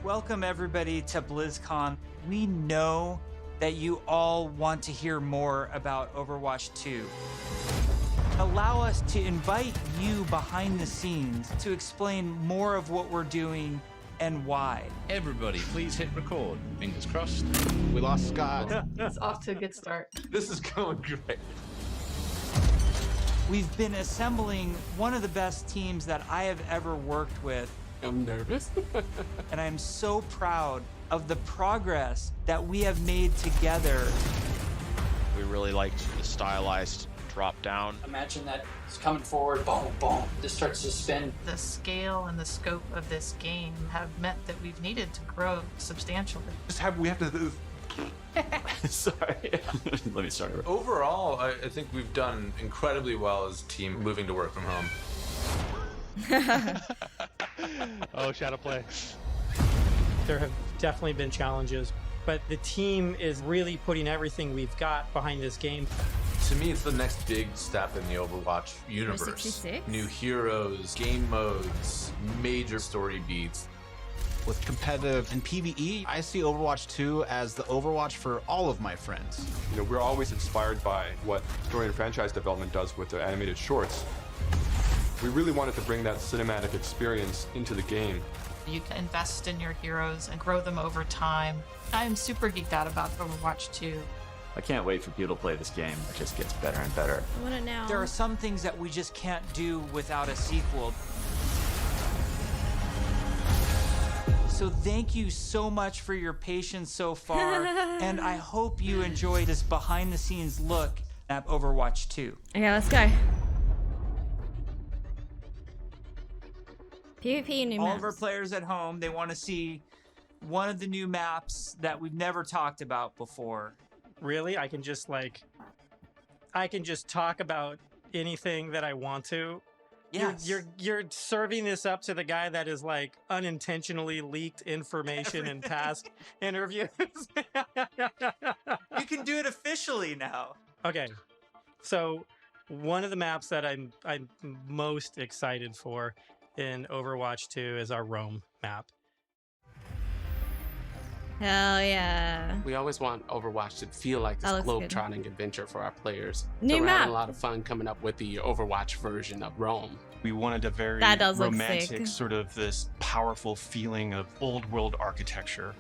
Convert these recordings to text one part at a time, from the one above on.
Welcome everybody to BlizzCon. We know that you all want to hear more about Overwatch 2. Allow us to invite you behind the scenes to explain more of what we're doing and why. Everybody, please hit record. Fingers crossed. We lost Scott. It's off to a good start. This is going great. We've been assembling one of the best teams that I have ever worked with. I'm nervous. And I'm so proud of the progress that we have made together. We really liked the stylized drop down. Imagine that it's coming forward, boom, boom, this starts to spin. The scale and the scope of this game have meant that we've needed to grow substantially. We have to. Sorry. Let me start. Overall, I think we've done incredibly well as a team moving to work from home. Oh, shadow play. There have definitely been challenges, but the team is really putting everything we've got behind this game. To me, it's the next big step in the Overwatch universe. 66? New heroes, game modes, major story beats. With competitive and PvE, I see Overwatch 2 as the Overwatch for all of my friends. You know, we're always inspired by what story and franchise development does with their animated shorts. We really wanted to bring that cinematic experience into the game. You can invest in your heroes and grow them over time. I'm super geeked out about Overwatch 2. I can't wait for people to play this game. It just gets better and better. I want it now. There are some things that we just can't do without a sequel. So thank you so much for your patience so far, and I hope you enjoy this behind-the-scenes look at Overwatch 2. Okay, let's go. PvP new All maps. of our players at home, they want to see one of the new maps that we've never talked about before. Really, I can just talk about anything that I want to. Yes. You're serving this up to the guy that is like unintentionally leaked information in past interviews. You can do it officially now. Okay, so one of the maps that I'm most excited for in Overwatch 2 is our Rome map. Hell yeah. We always want Overwatch to feel like this globe-trotting adventure for our players. New so we're map. having a lot of fun coming up with the Overwatch version of Rome. We wanted a very That does look romantic, sick. sort of this powerful feeling of old world architecture.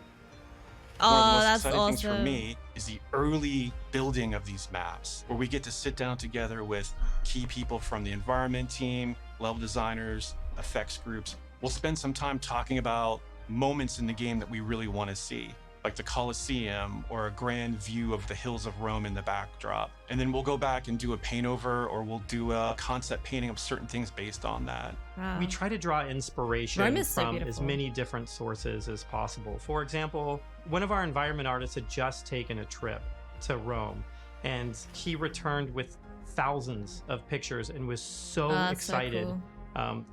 Oh, One of the most that's exciting things for awesome. me is the early building of these maps, where we get to sit down together with key people from the environment team, level designers, effects groups. We'll spend some time talking about moments in the game that we really want to see, like the Colosseum or a grand view of the hills of Rome in the backdrop. And then we'll go back and do a paint over, or we'll do a concept painting of certain things based on that. Wow. We try to draw inspiration Rome is so from as beautiful. many different sources as possible. For example, one of our environment artists had just taken a trip to Rome, and he returned with thousands of pictures and was so excited cool.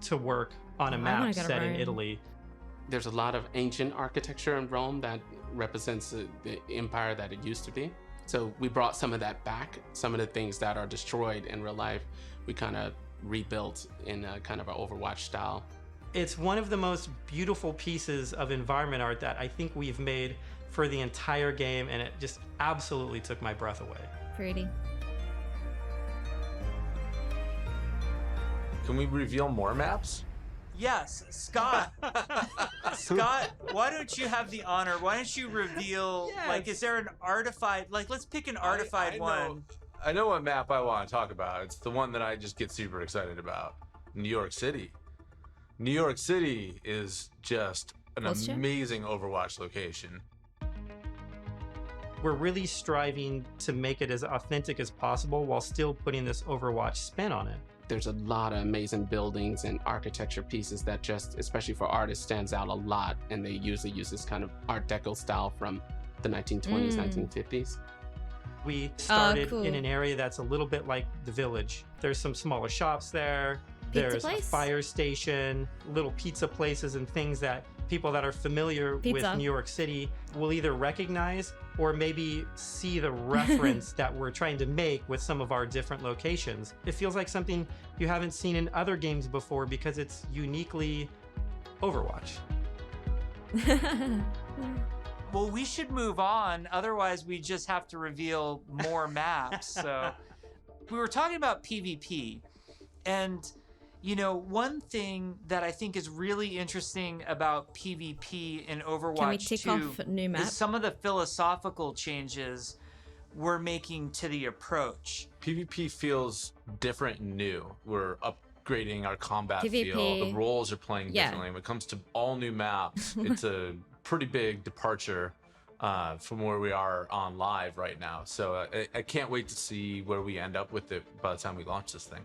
To work on a I wanna map go to set in Rome. Italy. There's a lot of ancient architecture in Rome that represents the empire that it used to be. So we brought some of that back. Some of the things that are destroyed in real life, we kind of rebuilt in a kind of an Overwatch style. It's one of the most beautiful pieces of environment art that I think we've made for the entire game, and it just absolutely took my breath away. Pretty. Can we reveal more maps? Yes, Scott. Scott, why don't you have the honor? Why don't you reveal, like, is there an artified, like, let's pick an artified I one. I know what map I want to talk about. It's the one that I just get super excited about. New York City. New York City is just an Close to? amazing Overwatch location. We're really striving to make it as authentic as possible while still putting this Overwatch spin on it. There's a lot of amazing buildings and architecture pieces that just, especially for artists, stands out a lot. And they usually use this kind of Art Deco style from the 1920s, 1950s. We started cool. in an area that's a little bit like the Village. There's some smaller shops there. Pizza There's a place? fire station, little pizza places, and things that people that are familiar with Pizza. New York City will either recognize or maybe see the reference that we're trying to make with some of our different locations. It feels like something you haven't seen in other games before because it's uniquely Overwatch. Well, we should move on. Otherwise, we just have to reveal more maps. So we were talking about PvP. And, you know, one thing that I think is really interesting about PvP in Overwatch Can we tick 2 off new map? is some of the philosophical changes we're making to the approach. PvP feels different and new. We're upgrading our combat PvP. feel. The roles are playing Yeah. differently. When it comes to all new maps, it's a pretty big departure from where we are on live right now. So I can't wait to see where we end up with it by the time we launch this thing.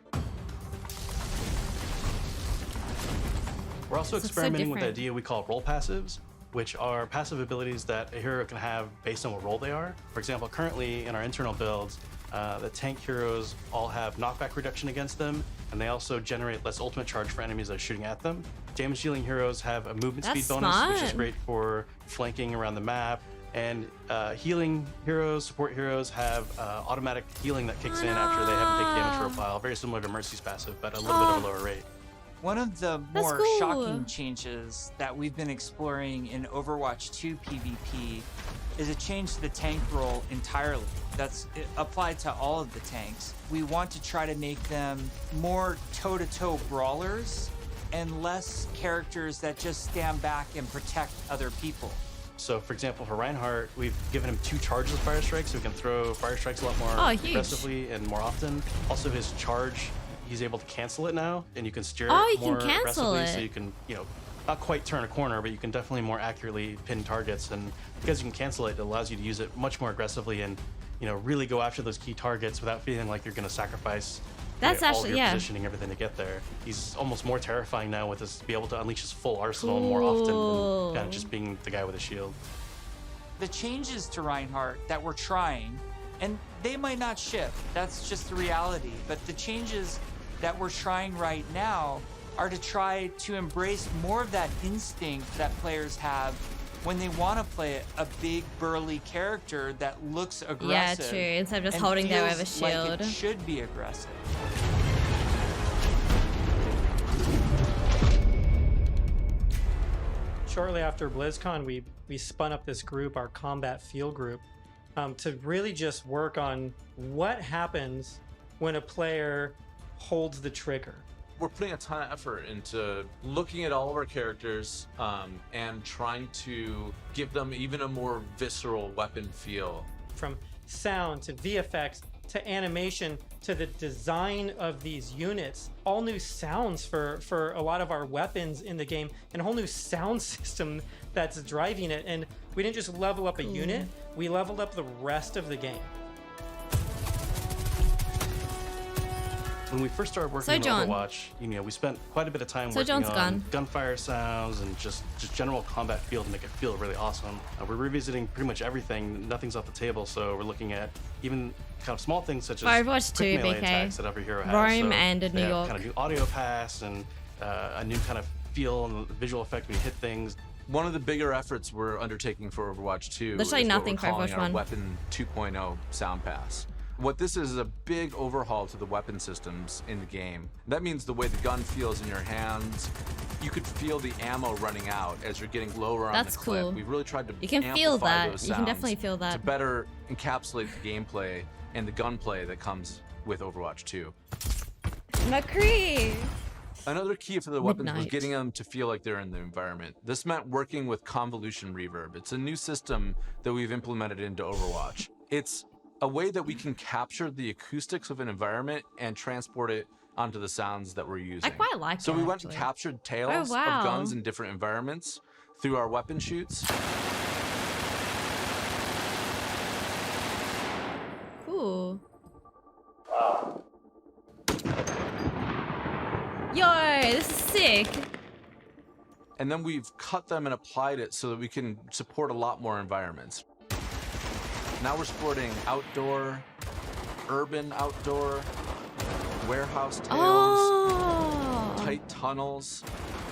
We're also This is so experimenting with the different. idea we call role passives, which are passive abilities that a hero can have based on what role they are. For example, currently in our internal builds, the tank heroes all have knockback reduction against them, and they also generate less ultimate charge for enemies that are shooting at them. Damage dealing heroes have a movement That's speed bonus, which is smart. great for flanking around the map. And healing heroes, support heroes have automatic healing that kicks in after they haven't taken damage for a while, very similar to Mercy's passive, but a little bit of a lower rate. One of the That's more cool. shocking changes that we've been exploring in Overwatch 2 PvP is a change to the tank role entirely. That's applied to all of the tanks. We want to try to make them more toe-to-toe brawlers and less characters that just stand back and protect other people. So, for example, for Reinhardt, we've given him 2 charges of Fire Strikes, so he can throw Fire Strikes a lot more huge. aggressively and more often. Also, his charge, he's able to cancel it now, and you can steer Oh, it you can more cancel aggressively, it. so you can, you know, not quite turn a corner, but you can definitely more accurately pin targets. And because you can cancel it, it allows you to use it much more aggressively and, you know, really go after those key targets without feeling like you're going to sacrifice That's all actually- of your yeah. positioning, everything to get there. He's almost more terrifying now with his be able to unleash his full arsenal more often than kind of just being the guy with a shield. The changes to Reinhardt that we're trying, and they might not ship, that's just the reality, but the changes that we're trying right now are to try to embrace more of that instinct that players have when they want to play a big burly character that looks aggressive. Yeah, true. Instead of just and holding their feels over like it shield. should be aggressive. Shortly after BlizzCon, we spun up this group, our combat field group, to really just work on what happens when a player holds the trigger. We're putting a ton of effort into looking at all of our characters and trying to give them even a more visceral weapon feel. From sound to VFX to animation to the design of these units, all new sounds for a lot of our weapons in the game, and a whole new sound system that's driving it. And we didn't just level up a unit, we leveled up the rest of the game. When we first started working on Sojourn. Overwatch, you know, we spent quite a bit of time Sojourn's working on gone. gunfire sounds and just general combat feel to make it feel really awesome. We're revisiting pretty much everything. Nothing's off the table, so we're looking at even kind of small things such as Overwatch quick 2, melee BK. attacks that every hero has. Rome So and they New have York. kind of new audio pass and a new kind of feel and visual effect when you hit things. One of the bigger efforts we're undertaking for Overwatch 2 Literally is what nothing we're for calling Overwatch our 1. Weapon 2.0 Sound Pass. What this is a big overhaul to the weapon systems in the game. That means the way the gun feels in your hands. You could feel the ammo running out as you're getting lower on That's the clip. cool. We've really tried to You can feel amplify that. those You can sounds definitely feel that. to better encapsulate the gameplay and the gunplay that comes with Overwatch 2. McCree! Another key for the weapons was Midnight. getting them to feel like they're in the environment. This meant working with convolution reverb. It's a new system that we've implemented into Overwatch. It's a way that we can capture the acoustics of an environment and transport it onto the sounds that we're using. I quite like So it, we went and actually. captured tails Oh, wow. of guns in different environments through our weapon shoots. Cool. Yo, this is sick. And then we've cut them and applied it so that we can support a lot more environments. Now we're supporting outdoor, urban outdoor, warehouse tails, Oh. tight tunnels,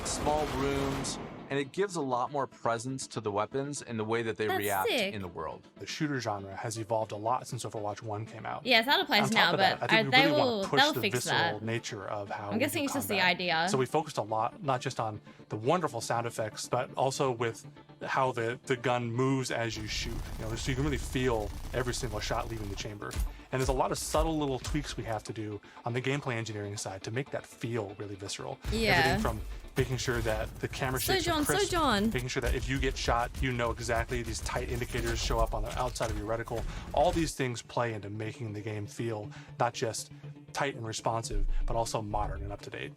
small rooms, and it gives a lot more presence to the weapons and the way that they That's react sick. in the world. The shooter genre has evolved a lot since Overwatch 1 came out. Yeah, it's out of place On top now, of that, but I think we they really will want to push they'll the fix visceral that. nature of how I'm we guessing do it's just the combat. idea. So we focused a lot, not just on the wonderful sound effects, but also with how the gun moves as you shoot. So you can really feel every single shot leaving the chamber. And there's a lot of subtle little tweaks we have to do on the gameplay engineering side to make that feel really visceral. Yeah. Everything from making sure that the camera shakes are crisp, making sure that if you get shot, you know exactly these tight indicators show up on the outside of your reticle. All these things play into making the game feel not just tight and responsive, but also modern and up to date.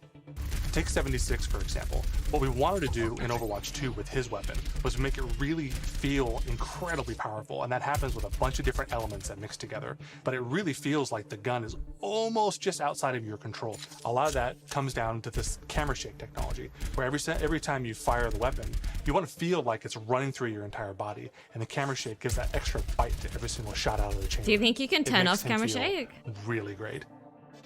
Take 76, for example. What we wanted to do in Overwatch 2 with his weapon was make it really feel incredibly powerful, and that happens with a bunch of different elements that mix together. But it really feels like the gun is almost just outside of your control. A lot of that comes down to this camera shake technology, where every time you fire the weapon, you want to feel like it's running through your entire body, and the camera shake gives that extra bite to every single shot out of the chamber. Do you think you can turn off camera shake? Really great.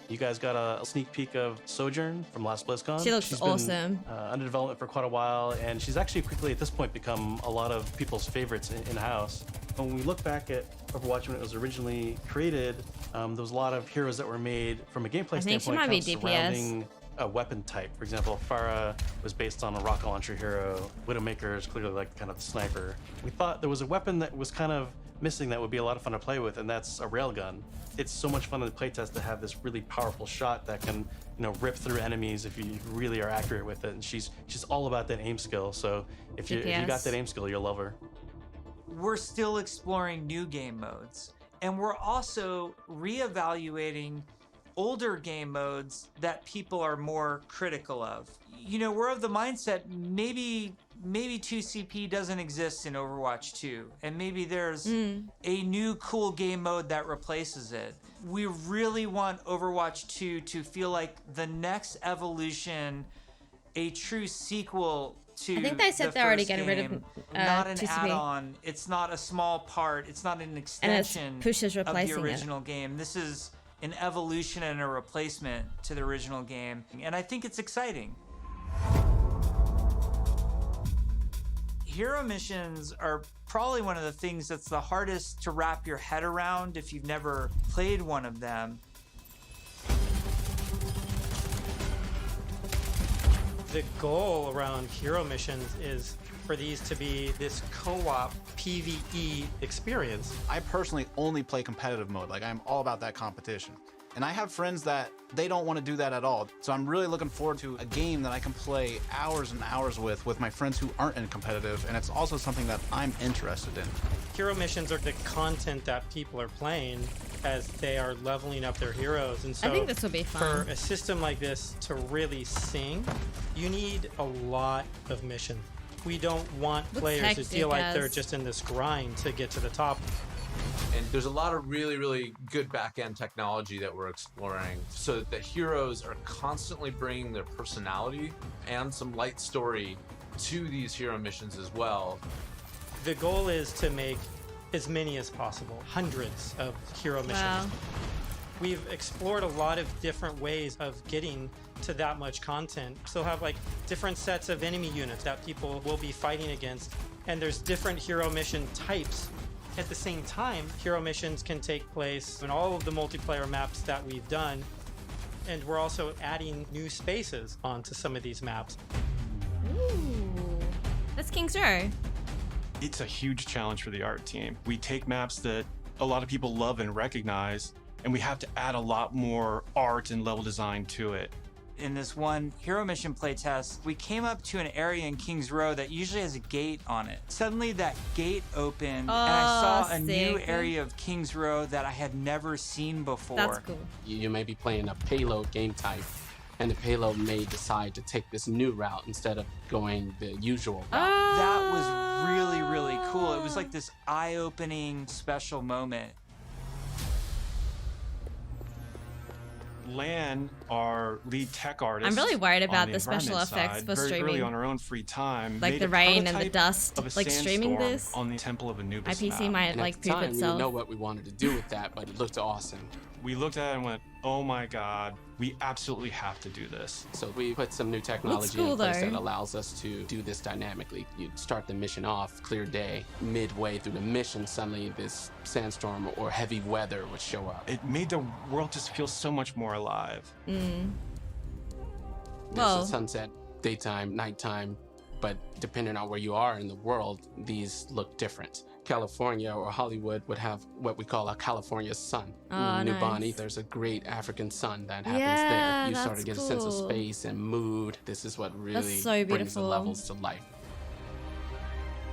You guys got a sneak peek of Sojourn from last BlizzCon. She looks awesome. Been, under development for quite a while, and she's actually quickly at this point become a lot of people's favorites in-house. When we look back at Overwatch when it was originally created, there was a lot of heroes that were made from a gameplay standpoint she might be DPS. surrounding a weapon type. For example, Pharah was based on a rocket launcher hero. Widowmaker is clearly like kind of the sniper. We thought there was a weapon that was kind of missing that would be a lot of fun to play with, and that's a railgun. It's so much fun in the playtest to have this really powerful shot that can, rip through enemies if you really are accurate with it. And she's all about that aim skill. So if you got that aim skill, you'll love her. We're still exploring new game modes, and we're also reevaluating older game modes that people are more critical of. We're of the mindset maybe 2CP doesn't exist in Overwatch 2, and maybe there's a new cool game mode that replaces it. We really want Overwatch 2 to feel like the next evolution, a true sequel to I think they said they're already getting rid of not an 2CP. add-on. It's not a small part. It's not an extension Push is of the replacing original game. This is an evolution and a replacement to the original game, and I think it's exciting. Hero missions are probably one of the things that's the hardest to wrap your head around if you've never played one of them. The goal around hero missions is for these to be this co-op PvE experience. I personally only play competitive mode. Like, I'm all about that competition. And I have friends that they don't want to do that at all. So I'm really looking forward to a game that I can play hours and hours with my friends who aren't in competitive. And it's also something that I'm interested in. Hero missions are the content that people are playing as they are leveling up their heroes. And so I think this will be fun. For a system like this to really sing, you need a lot of missions. We don't want players to feel like they're just in this grind to get to the top. And there's a lot of really, really good back-end technology that we're exploring so that the heroes are constantly bringing their personality and some light story to these hero missions as well. The goal is to make as many as possible, hundreds of hero missions. Wow. We've explored a lot of different ways of getting to that much content. So have like different sets of enemy units that people will be fighting against, and there's different hero mission types. At the same time, hero missions can take place in all of the multiplayer maps that we've done, and we're also adding new spaces onto some of these maps. Ooh, that's King's Row. It's a huge challenge for the art team. We take maps that a lot of people love and recognize, and we have to add a lot more art and level design to it. In this one hero mission playtest, we came up to an area in Kings Row that usually has a gate on it. Suddenly that gate opened, and I saw a new area of Kings Row that I had never seen before. That's cool. You may be playing a payload game type, and the payload may decide to take this new route instead of going the usual route. That was really, really cool. It was like this eye-opening special moment. Lan, our lead tech artist, I'm really worried about on the special environment effects side, for very streaming. early on our own free time, Like made the a rain and the prototype dust. of a Like streaming sandstorm this. on the Temple of Anubis My PC map. might And like at the poop time, we itself. didn't know what we wanted to do with that, but it looked awesome. We looked at it and went, oh my God, we absolutely have to do this. So we put some new technology in place that allows us to do this dynamically. You start the mission off, clear day. Midway through the mission, suddenly this sandstorm or heavy weather would show up. It made the world just feel so much more alive. There's Well, a sunset, daytime, nighttime, but depending on where you are in the world, these look different. California or Hollywood would have what we call a California sun. Oh, New nice. Bonnie, there's a great African sun that happens Yeah, there. You that's sort of get a sense of cool. space and mood. This is what really so brings the beautiful. levels to life.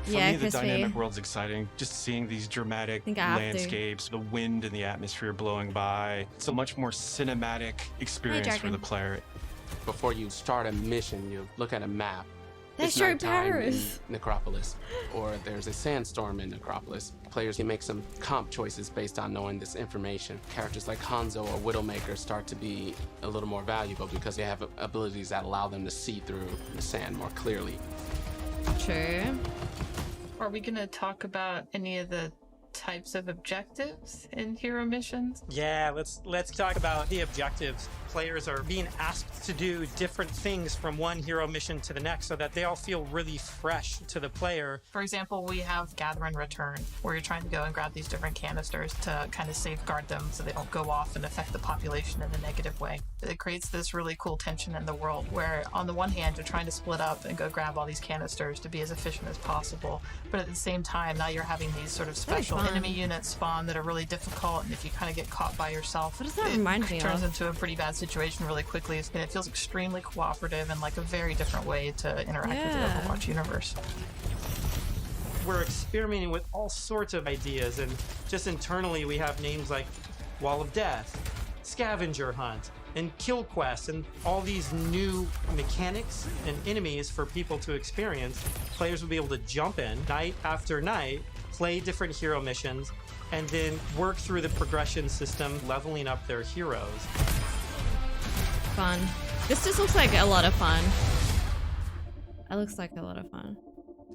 For Yeah, me, the crispy. dynamic world's exciting. Just seeing these dramatic Think I have to. landscapes, the wind and the atmosphere blowing by. It's a much more cinematic experience for Dragon. the player. Before you start a mission, you look at a map. They It's show nighttime Paris. in Necropolis, or there's a sandstorm in Necropolis. Players can make some comp choices based on knowing this information. Characters like Hanzo or Widowmaker start to be a little more valuable because they have abilities that allow them to see through the sand more clearly. True. Are we going to talk about any of the types of objectives in hero missions? Yeah, let's talk about the objectives. Players are being asked to do different things from one hero mission to the next so that they all feel really fresh to the player. For example, we have Gather and Return, where you're trying to go and grab these different canisters to kind of safeguard them so they don't go off and affect the population in a negative way. It creates this really cool tension in the world where, on the one hand, you're trying to split up and go grab all these canisters to be as efficient as possible, but at the same time, now you're having these sort of special enemy units spawn that are really difficult, and if you kind of get caught by yourself, What does that remind me turns of? into a pretty bad situation really quickly, and it feels extremely cooperative and like a very different way to interact with the Yeah. Overwatch universe. We're experimenting with all sorts of ideas, and just internally we have names like Wall of Death, Scavenger Hunt, and Kill Quest, and all these new mechanics and enemies for people to experience. Players will be able to jump in night after night, play different hero missions, and then work through the progression system, leveling up their heroes. Fun. This just looks like a lot of fun. It looks like a lot of fun.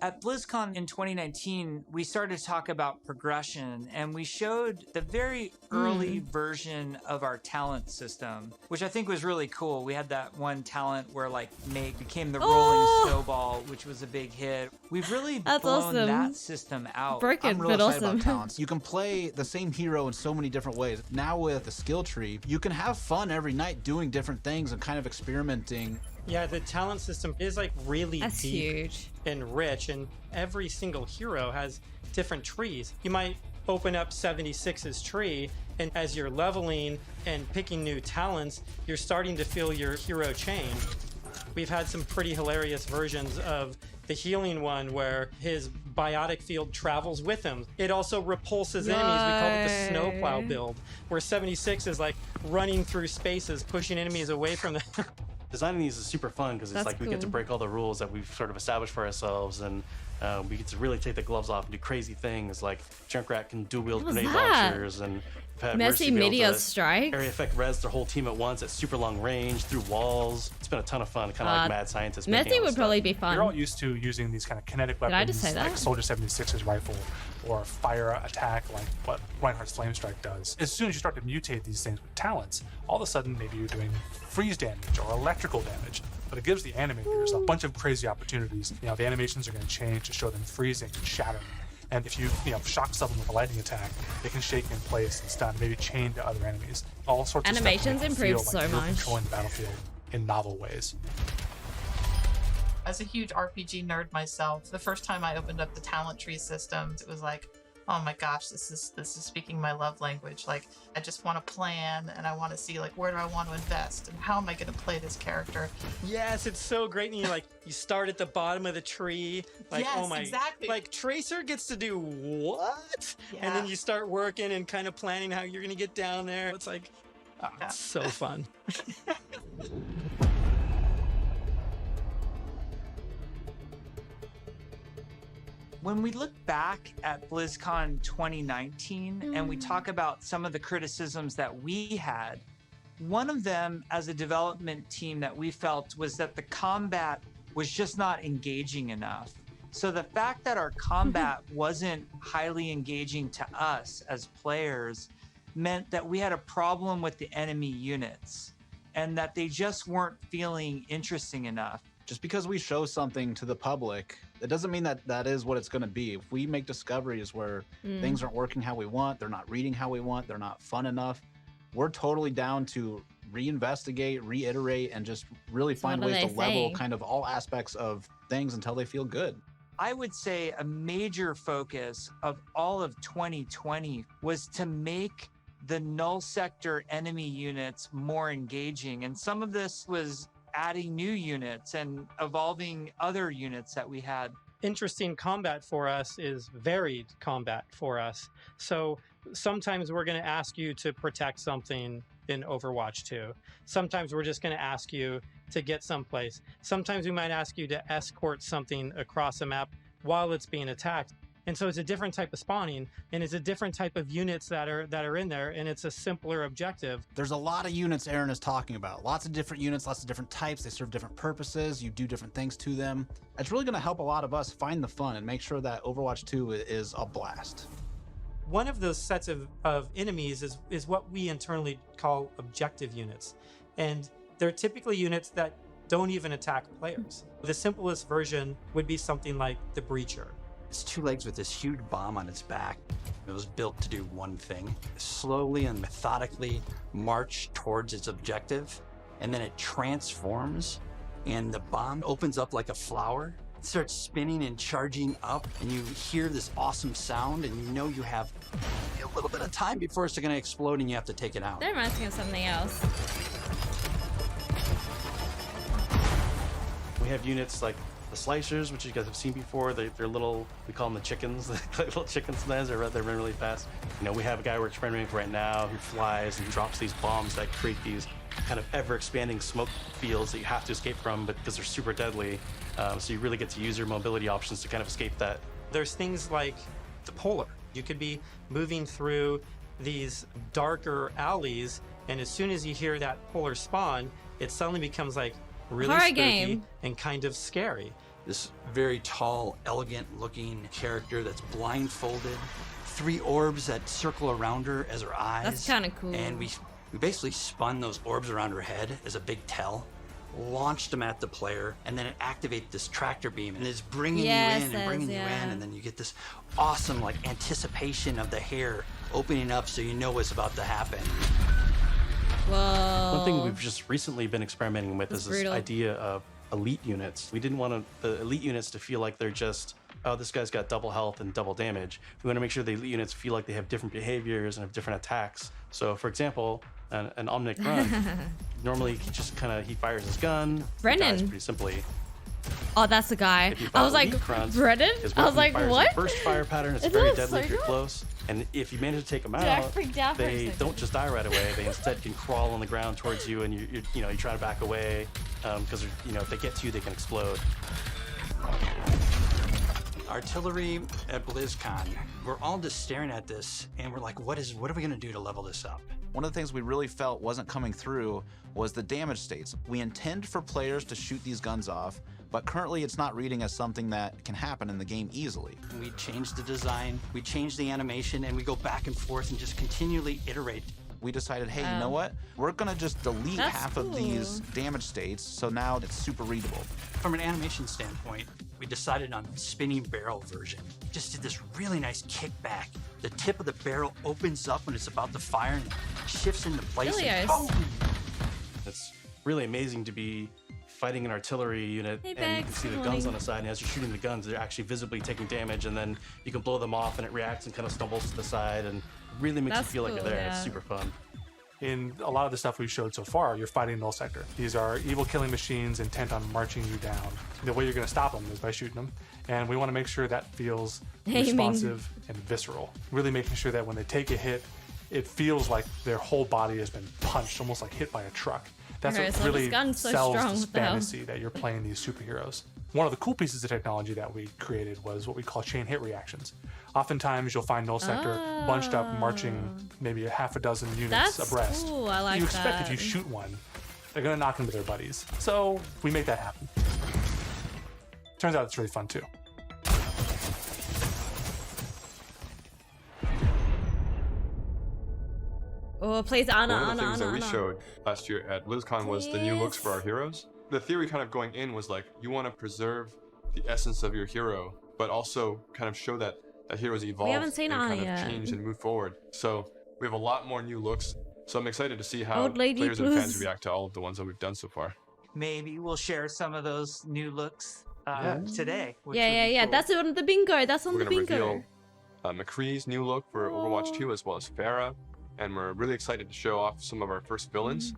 At BlizzCon in 2019, we started to talk about progression, and we showed the very early version of our talent system, which I think was really cool. We had that one talent where like Meg became the rolling snowball, which was a big hit. We've really blown awesome. that system out. Broken, I'm really but excited awesome. about talents. You can play the same hero in so many different ways. Now with the skill tree, you can have fun every night doing different things and kind of experimenting. Yeah, the talent system is like really That's deep huge. and rich, and every single hero has different trees. You might open up 76's tree, and as you're leveling and picking new talents, you're starting to feel your hero change. We've had some pretty hilarious versions of the healing one where his biotic field travels with him. It also repulses enemies. We call it the snowplow build, where 76 is like running through spaces, pushing enemies away from them. Designing these is super fun because it's That's like we get to cool. break all the rules that we've sort of established for ourselves, and we get to really take the gloves off and do crazy things like Junkrat can dual wield What was grenade that? launchers, and we've had Mercy be able Meteor to Strike. area effect res their whole team at once at super long range through walls. It's been a ton of fun, kind of like mad scientists. making Mercy all would this probably stuff. be fun. You're all used to using these kind of kinetic weapons, I just say like that? Soldier 76's rifle, or fire attack, like what Reinhardt's Flame Strike does. As soon as you start to mutate these things with talents, all of a sudden maybe you're doing freeze damage or electrical damage. But it gives the animators a bunch of crazy opportunities. You know, the animations are going to change to show them freezing and shattering. And if you shock someone with a lightning attack, they can shake in place and stun, maybe chain to other enemies. All sorts of stuff to Animations make it feel improved so like you're much. controlling the battlefield in novel ways. As a huge RPG nerd myself, the first time I opened up the talent tree systems, it was like, oh my gosh, this is speaking my love language. Like, I just want to plan, and I want to see like where do I want to invest and how am I going to play this character. Yes, it's so great. And you start at the bottom of the tree. Like, Yes, oh my, exactly. Like Tracer gets to do what? Yeah. And then you start working and kind of planning how you're gonna get down there. It's like, it's so fun. When we look back at BlizzCon 2019 and we talk about some of the criticisms that we had, one of them as a development team that we felt was that the combat was just not engaging enough. So the fact that our combat wasn't highly engaging to us as players meant that we had a problem with the enemy units and that they just weren't feeling interesting enough. Just because we show something to the public, it doesn't mean that that is what it's going to be. If we make discoveries where things aren't working how we want, they're not reading how we want, they're not fun enough, we're totally down to reinvestigate, reiterate, and just really find what are ways to they level saying? kind of all aspects of things until they feel good. I would say a major focus of all of 2020 was to make the null sector enemy units more engaging. And some of this was adding new units and evolving other units that we had. Interesting combat for us is varied combat for us. So sometimes we're going to ask you to protect something in Overwatch 2. Sometimes we're just going to ask you to get someplace. Sometimes we might ask you to escort something across a map while it's being attacked. And so it's a different type of spawning, and it's a different type of units that are in there, and it's a simpler objective. There's a lot of units Aaron is talking about. Lots of different units, lots of different types. They serve different purposes. You do different things to them. It's really going to help a lot of us find the fun and make sure that Overwatch 2 is a blast. One of those sets of enemies is what we internally call objective units. And they're typically units that don't even attack players. The simplest version would be something like the Breacher. It's two legs with this huge bomb on its back. It was built to do one thing: slowly and methodically march towards its objective, and then it transforms, and the bomb opens up like a flower. It starts spinning and charging up, and you hear this awesome sound, and you know you have a little bit of time before it's going to explode, and you have to take it out. That reminds me of something else. We have units like the slicers, which you guys have seen before. They're little, we call them the chickens. Like little chicken sometimes. They run really fast. You know, we have a guy we're experimenting with right now who flies and drops these bombs that create these kind of ever-expanding smoke fields that you have to escape from, but because they're super deadly. So you really get to use your mobility options to kind of escape that. There's things like the Polar. You could be moving through these darker alleys, and as soon as you hear that Polar spawn, it suddenly becomes like really Horror spooky game. and kind of scary. This very tall, elegant-looking character that's blindfolded, 3 orbs that circle around her as her eyes. That's kind of cool. And we basically spun those orbs around her head as a big tell, launched them at the player, and then it activates this tractor beam, and it's bringing you in and bringing you in, and then you get this awesome like anticipation of the hair opening up so you know what's about to happen. Whoa. One thing we've just recently been experimenting with That's is this brutal. idea of elite units. We didn't want the elite units to feel like they're just, oh, this guy's got double health and double damage. We want to make sure the elite units feel like they have different behaviors and have different attacks. So, for example, an Omnic Run, normally he fires his gun, Brennan. dies pretty simply. Oh, that's the guy. If you I was fire like, elite grunts, Brennan? his I was weapon like, fires what? in Burst fire pattern. It's Is very that deadly if you're Sojourn? close. And if you manage to take them Dude, I out, freaked out for a they second. don't just die right away. They instead can crawl on the ground towards you, and you try to back away because if they get to you, they can explode. Artillery at BlizzCon. We're all just staring at this, and we're like, what are we going to do to level this up? One of the things we really felt wasn't coming through was the damage states. We intend for players to shoot these guns off, but currently it's not reading as something that can happen in the game easily. We change the design, we change the animation, and we go back and forth and just continually iterate. We decided, hey, you know what? We're gonna just delete That's half of these damage states, so now it's super readable. From an animation standpoint, we decided on spinning barrel version. Just did this really nice kickback. The tip of the barrel opens up when it's about to fire and shifts into place. And boom! It's really amazing to be fighting an artillery unit, Hey, and you can Bex, see the good guns morning. on the side, and as you're shooting the guns, they're actually visibly taking damage, and then you can blow them off, and it reacts and kind of stumbles to the side, and really makes That's you feel like cool, you're there. yeah. It's super fun. In a lot of the stuff we've showed so far, you're fighting null sector. These are evil killing machines intent on marching you down. The way you're going to stop them is by shooting them, and we want to make sure that feels Aiming. responsive and visceral. Really making sure that when they take a hit, it feels like their whole body has been punched, almost like hit by a truck. That's Okay, what so this really gun's so sells strong, this what the hell? fantasy that you're playing these superheroes. One of the cool pieces of technology that we created was what we call chain hit reactions. Oftentimes you'll find null sector bunched up marching maybe a half a dozen units That's abreast. cool, I like You expect that. if you shoot one, they're gonna knock into their buddies. So we make that happen. Turns out it's really fun too. Oh, it plays Anna, One of the Anna, things Anna, that we Anna. showed last year at BlizzCon was the new looks for our heroes. The theory kind of going in was like, you want to preserve the essence of your hero, but also kind of show that heroes evolve haven't seen and Anna kind of yet. change and move forward. So we have a lot more new looks So I'm excited to see how Old Lady players and fans Blues. react to all of the ones that we've done so far. Maybe we'll share some of those new looks today. Which Yeah, would yeah, be yeah. cool. That's on the bingo. That's on We're the going to bingo. reveal McCree's new look for Overwatch 2, as well as Pharah. And we're really excited to show off some of our first villains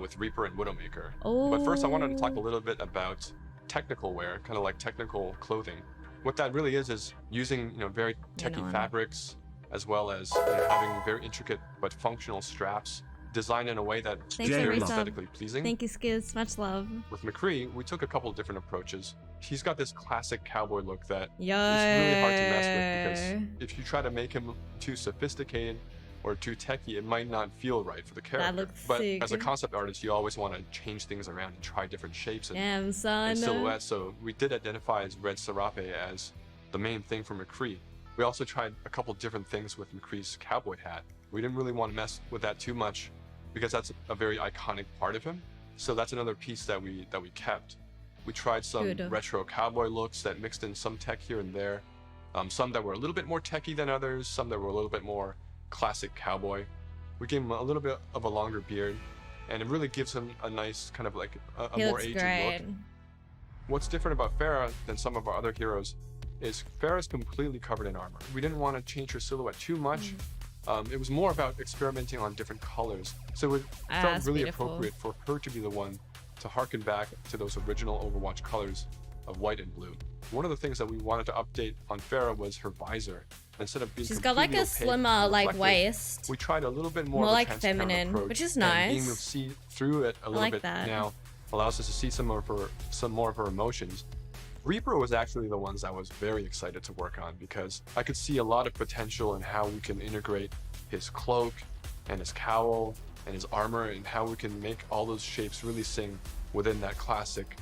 with Reaper and Widowmaker. But first, I wanted to talk a little bit about technical wear, kind of like technical clothing. What that really is using very techy fabrics, as well as having very intricate but functional straps designed in a way that is very aesthetically pleasing. Thank you, Skiz. Much love. With McCree, we took a couple different approaches. He's got this classic cowboy look that Yo. is really hard to mess with, because if you try to make him too sophisticated or too techy, it might not feel right for the character. looks But sick. as a concept artist, you always want to change things around and try different shapes and, Damn, son. and silhouettes. So we did identify as Red Serape as the main thing for McCree. We also tried a couple different things with McCree's cowboy hat. We didn't really want to mess with that too much, because that's a very iconic part of him. So that's another piece that we kept. We tried some Good. retro cowboy looks that mixed in some tech here and there. Some that were a little bit more techy than others, some that were a little bit more classic cowboy. We gave him a little bit of a longer beard, and it really gives him a nice kind of like a He more looks aged great. look. What's different about Pharah than some of our other heroes is Pharah's completely covered in armor. We didn't want to change her silhouette too much. It was more about experimenting on different colors. So it felt that's really beautiful. appropriate for her to be the one to harken back to those original Overwatch colors of white and blue. One of the things that we wanted to update on Pharah was her visor. Instead of being She's got like a completely opaque slimmer and like reflective, waist. we tried a little bit more More of a like transparent feminine, approach, which is and being nice. able to see through it a little like bit that. now allows us to see some more of her emotions. Reaper was actually the ones I was very excited to work on, because I could see a lot of potential in how we can integrate his cloak and his cowl and his armor, and how we can make all those shapes really sing within that classic,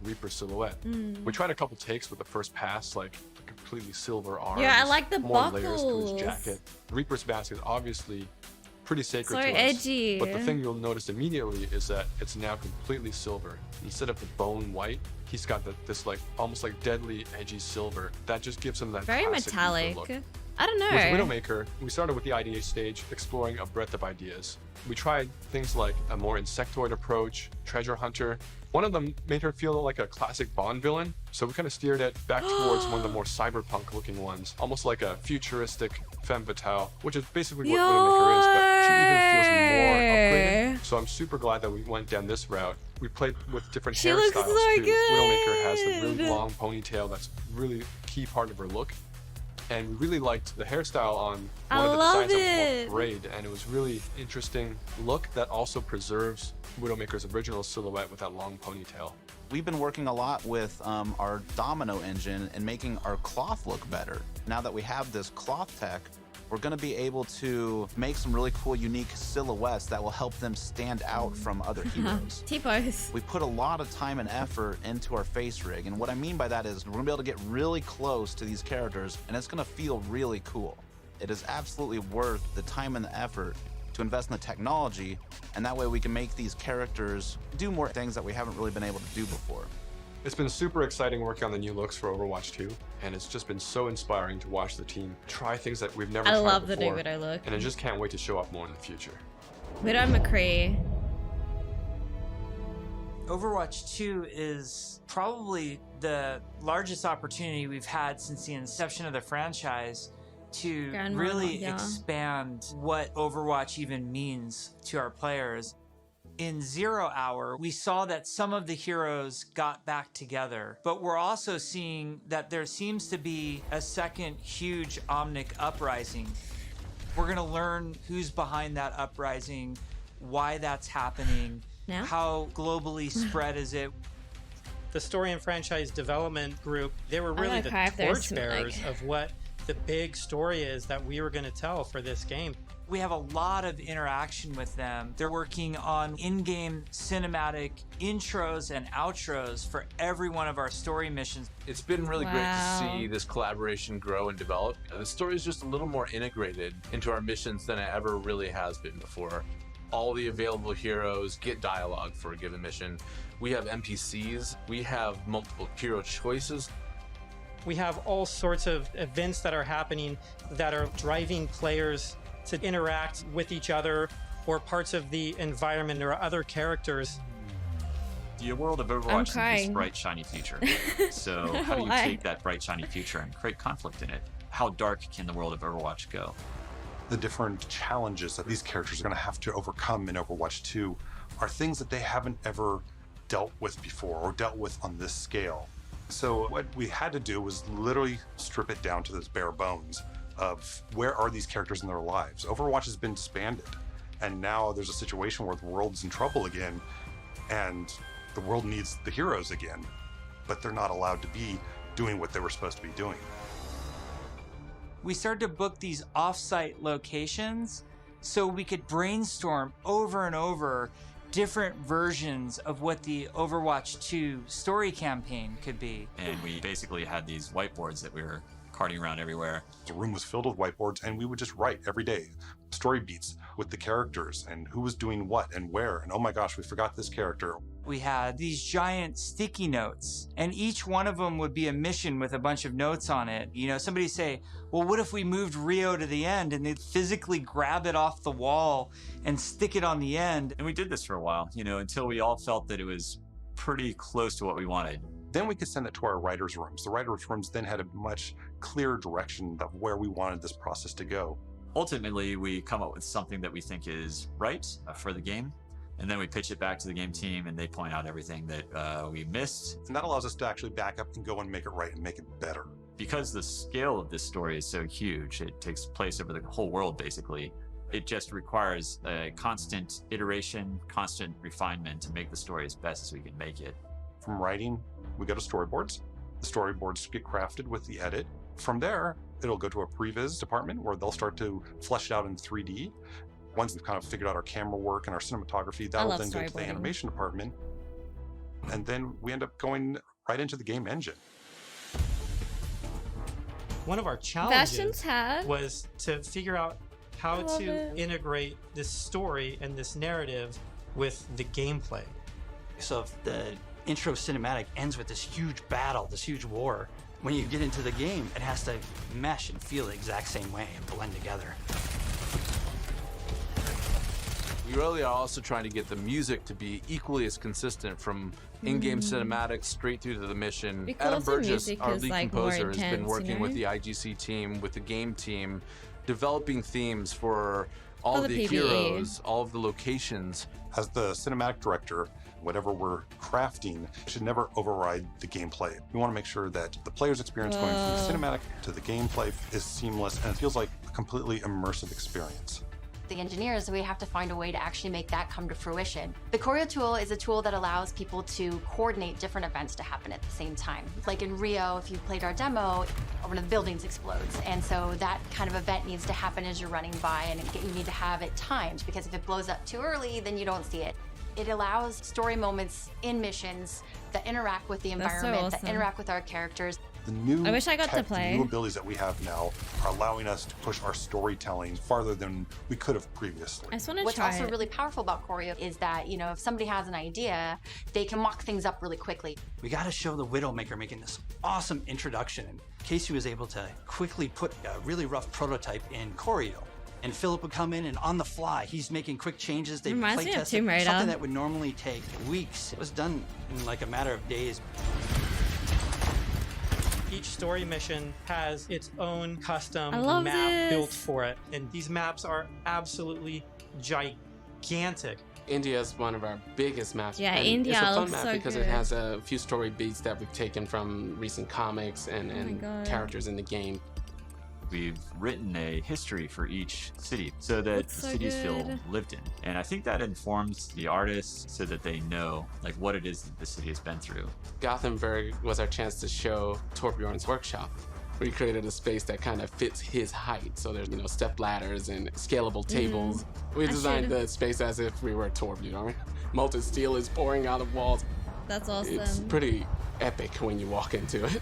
Reaper silhouette. We tried a couple takes with the first pass, like a completely silver arms, Yeah, I like the more layers to buckles. his jacket. Reaper's mask is obviously pretty sacred So to us. edgy. But the thing you'll notice immediately is that it's now completely silver. Instead of the bone white, he's got this like almost like deadly edgy silver that just gives him that Very classic Reaper metallic. look. I don't know. With Widowmaker, we started with the IDA stage, exploring a breadth of ideas. We tried things like a more insectoid approach, treasure hunter. One of them made her feel like a classic Bond villain, so we kind of steered it back towards one of the more cyberpunk looking ones, almost like a futuristic femme fatale, which is basically what Widowmaker is, but she even feels more upgraded. So I'm super glad that we went down this route. We played with different She hairstyles looks so too. Widowmaker has a really good. long ponytail that's really key part of her look. And we really liked the hairstyle on one of the love designs it. of the Parade, and it was really interesting look that also preserves Widowmaker's original silhouette with that long ponytail. We've been working a lot with our domino engine and making our cloth look better. Now that we have this cloth tech, we're going to be able to make some really cool, unique silhouettes that will help them stand out from other heroes. T-pose. We put a lot of time and effort into our face rig, and what I mean by that is we're going to be able to get really close to these characters, and it's going to feel really cool. It is absolutely worth the time and the effort to invest in the technology, and that way we can make these characters do more things that we haven't really been able to do before. It's been super exciting working on the new looks for Overwatch 2, and it's just been so inspiring to watch the team try things that we've never I tried love the before. new Widow look. And I just can't wait to show off more in the future. Widow McCree. Overwatch 2 is probably the largest opportunity we've had since the inception of the franchise to Grand really model, yeah. expand what Overwatch even means to our players. In 0 Hour, we saw that some of the heroes got back together, but we're also seeing that there seems to be a second huge Omnic uprising. We're gonna learn who's behind that uprising, why that's happening, Now? how globally spread is it. The story and franchise development group, they were I'm really gonna the cry if there's some, torchbearers like- of what the big story is that we were going to tell for this game. We have a lot of interaction with them. They're working on in-game cinematic intros and outros for every one of our story missions. It's been really great to Wow. see this collaboration grow and develop. The story is just a little more integrated into our missions than it ever really has been before. All the available heroes get dialogue for a given mission. We have NPCs. We have multiple hero choices. We have all sorts of events that are happening that are driving players to interact with each other. or parts of the environment or other characters. The world of Overwatch is this bright, shiny future. So how do you take that bright, shiny future and create conflict in it? How dark can the world of Overwatch go? The different challenges that these characters are going to have to overcome in Overwatch 2 are things that they haven't ever dealt with before or dealt with on this scale. So what we had to do was literally strip it down to this bare bones of where are these characters in their lives. Overwatch has been disbanded, and now there's a situation where the world's in trouble again, and the world needs the heroes again, but they're not allowed to be doing what they were supposed to be doing. We started to book these off-site locations so we could brainstorm over and over different versions of what the Overwatch 2 story campaign could be. And we basically had these whiteboards that we were carting around everywhere. The room was filled with whiteboards, and we would just write every day story beats with the characters and who was doing what and where. And oh my gosh, we forgot this character. We had these giant sticky notes, and each one of them would be a mission with a bunch of notes on it. You know, somebody say, well, what if we moved Rio to the end? And they'd physically grab it off the wall and stick it on the end. And we did this for a while, you know, until we all felt that it was pretty close to what we wanted. Then we could send it to our writers' rooms. The writers' rooms then had a much clearer direction of where we wanted this process to go. Ultimately, we come up with something that we think is right for the game. And then we pitch it back to the game team, and they point out everything that we missed. And that allows us to actually back up and go and make it right and make it better. Because the scale of this story is so huge, it takes place over the whole world, basically. It just requires a constant iteration, constant refinement to make the story as best as we can make it. From writing, we go to storyboards. The storyboards get crafted with the edit. From there, it'll go to a previs department where they'll start to flesh it out in 3D. Once we've kind of figured out our camera work and our cinematography, that'll then go to the animation department. And then we end up going right into the game engine. One of our challenges was to figure out how to integrate this story and this narrative with the gameplay. So if the intro cinematic ends with this huge battle, this huge war, when you get into the game, it has to mesh and feel the exact same way and blend together. We really are also trying to get the music to be equally as consistent from in-game cinematics straight through to the mission. Because Adam Burgess, our lead like composer, more has been intense, working you know? with the IGC team, with the game team, developing themes for all For the the PvE. heroes, all of the locations. As the cinematic director, whatever we're crafting should never override the gameplay. We want to make sure that the player's experience going from the cinematic to the gameplay is seamless and it feels like a completely immersive experience. The engineers, we have to find a way to actually make that come to fruition. The choreo tool is a tool that allows people to coordinate different events to happen at the same time. Like in Rio, if you played our demo, one of the buildings explodes. And so that kind of event needs to happen as you're running by, and you need to have it timed, because if it blows up too early, then you don't see it. It allows story moments in missions that interact with the environment, that interact with our characters. The new I wish I got to play. The new abilities that we have now are allowing us to push our storytelling farther than we could have previously. I just want to What's try also it. really powerful about choreo is that, you know, if somebody has an idea, they can mock things up really quickly. We got to show the Widowmaker making this awesome introduction. And Casey was able to quickly put a really rough prototype in choreo. And Philip would come in and on the fly, he's making quick changes. They Reminds play me of test Tomb Raider. something that would normally take weeks. It was done in like a matter of days. Each story mission has its own custom I love map this. built for it. And these maps are absolutely gigantic. India is one of our biggest maps. Yeah, and India it's a fun looks map so because good. it has a few story beats that we've taken from recent comics and God. characters in the game. We've written a history for each city so that That's the so cities feel good. lived in. And I think that informs the artists so that they know like what it is that the city has been through. Gothenburg was our chance to show Torbjorn's workshop. We created a space that kind of fits his height. So there's, you know, step ladders and scalable tables. We designed the space as if we were Torb, you know? Molten steel is pouring out of walls. That's awesome. It's pretty epic when you walk into it.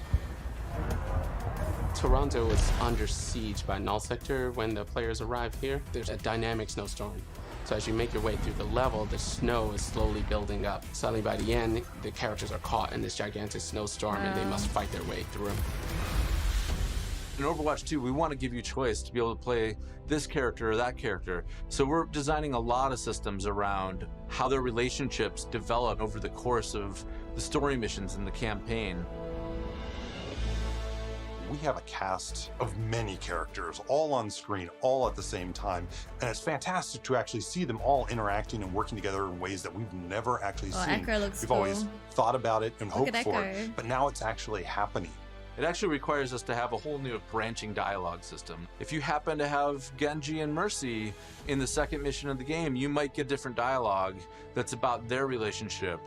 Toronto was under siege by Null Sector when the players arrive here. There's a dynamic snowstorm. So as you make your way through the level, the snow is slowly building up. Suddenly by the end, the characters are caught in this gigantic snowstorm and they must fight their way through. In Overwatch 2, we want to give you choice to be able to play this character or that character. So we're designing a lot of systems around how their relationships develop over the course of the story missions in the campaign. We have a cast of many characters, all on screen, all at the same time. And it's fantastic to actually see them all interacting and working together in ways that we've never actually seen. Echo looks We've cool. always thought about it and Look hoped at for Echo. it, but now it's actually happening. It actually requires us to have a whole new branching dialogue system. If you happen to have Genji and Mercy in the second mission of the game, you might get different dialogue that's about their relationship.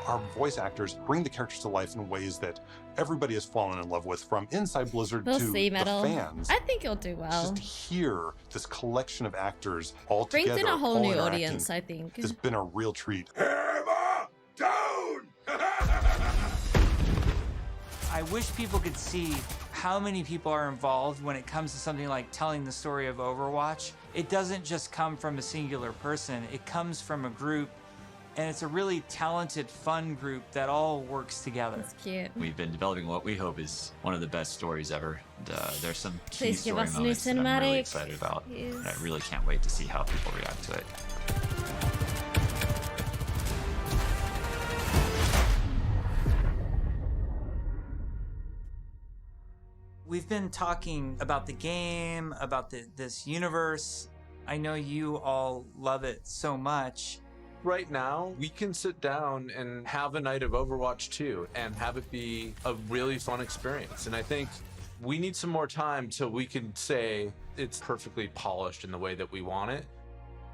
Our voice actors bring the characters to life in ways that everybody has fallen in love with, from inside Blizzard We'll to see, the Metal. fans. I think you'll do well. Just to hear this collection of actors all Brings together, in a whole all new interacting, audience, I think. has been a real treat. I wish people could see how many people are involved when it comes to something like telling the story of Overwatch. It doesn't just come from a singular person, it comes from a group, and it's a really talented, fun group that all works together. That's cute. We've been developing what we hope is one of the best stories ever. And, there's some key Please give story us a new moments that I'm really cinematic, excited about. please. And I really can't wait to see how people react to it. We've been talking about the game, about this universe. I know you all love it so much. Right now, we can sit down and have a night of Overwatch 2 and have it be a really fun experience. And I think we need some more time till we can say it's perfectly polished in the way that we want it.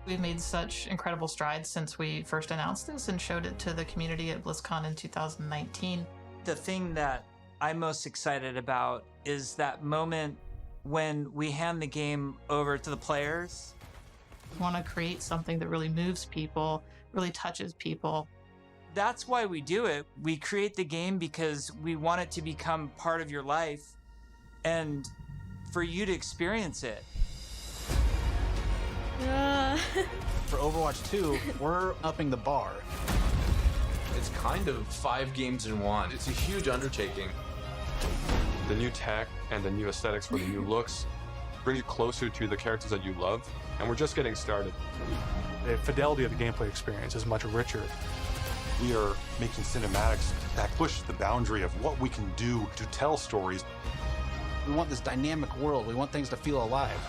We've made such incredible strides since we first announced this and showed it to the community at BlizzCon in 2019. The thing that I'm most excited about is that moment when we hand the game over to the players. We want to create something that really moves people, really touches people. That's why we do it. We create the game because we want it to become part of your life and for you to experience it. For Overwatch 2, we're upping the bar. It's kind of 5 games in one. It's a huge undertaking. The new tech and the new aesthetics for the new looks bring you closer to the characters that you love, and we're just getting started. The fidelity of the gameplay experience is much richer. We are making cinematics that push the boundary of what we can do to tell stories. We want this dynamic world. We want things to feel alive.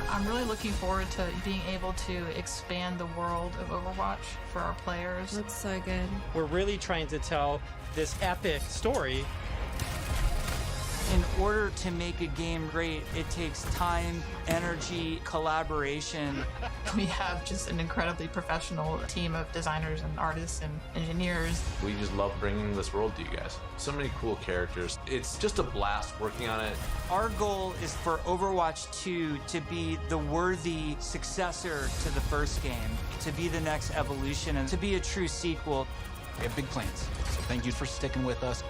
I'm really looking forward to being able to expand the world of Overwatch for our players. Looks so good. We're really trying to tell this epic story. In order to make a game great, it takes time, energy, collaboration. We have just an incredibly professional team of designers and artists and engineers. We just love bringing this world to you guys. So many cool characters. It's just a blast working on it. Our goal is for Overwatch 2 to be the worthy successor to the first game, to be the next evolution, and to be a true sequel. We have big plans, so thank you for sticking with us.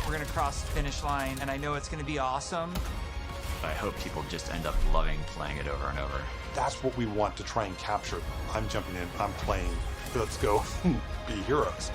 We're gonna cross the finish line, and I know it's gonna be awesome. I hope people just end up loving playing it over and over. That's what we want to try and capture. I'm jumping in, I'm playing, let's go be heroes.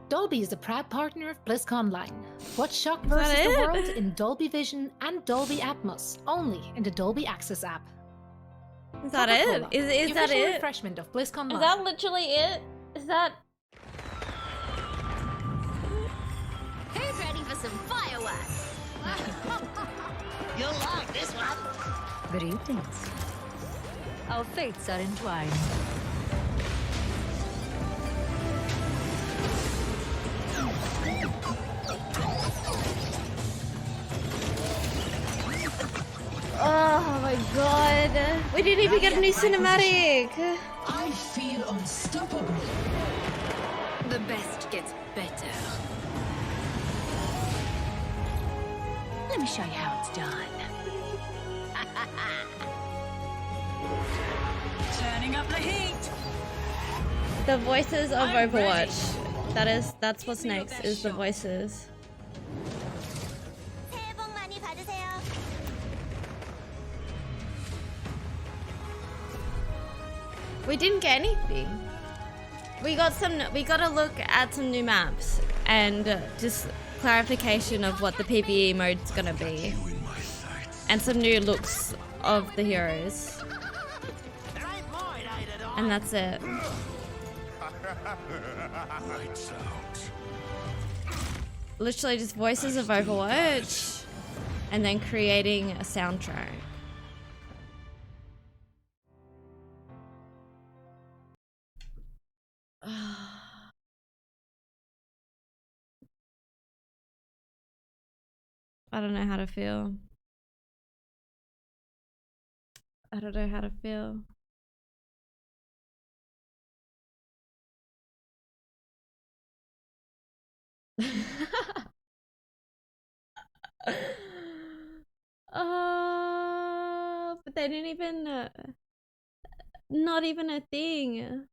Dolby is a proud partner of BlizzConline. Watch Shock versus the world in Dolby Vision and Dolby Atmos, only in the Dolby Access app. Is that it? Coca-Cola, Is the that official it? refreshment of BlizzConline. Is that literally it? Is that... Who's ready for some fireworks? You'll like this one. Greetings. Our fates are entwined. Oh my god. We didn't even get a new cinematic. I feel unstoppable. The best gets better. Let me show you how it's done. Turning up the heat. The voices of Overwatch. That's what's next, is the voices. We didn't get anything. We got a look at some new maps and just clarification of what the PvE mode's gonna be. And some new looks of the heroes. And that's it. Literally just voices of Overwatch and then creating a soundtrack. I don't know how to feel. I don't know how to feel. But they didn't even, not even a thing.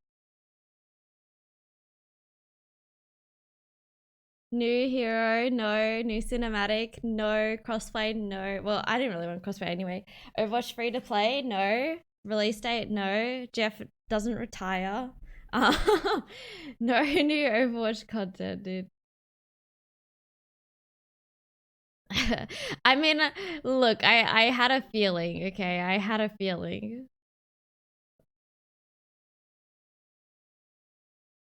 New hero, no. New cinematic, no. Crossplay, no. Well, I didn't really want crossplay anyway. Overwatch free to play, no. Release date, no. Jeff doesn't retire. No new Overwatch content, dude. I mean, look, I had a feeling, okay? I had a feeling.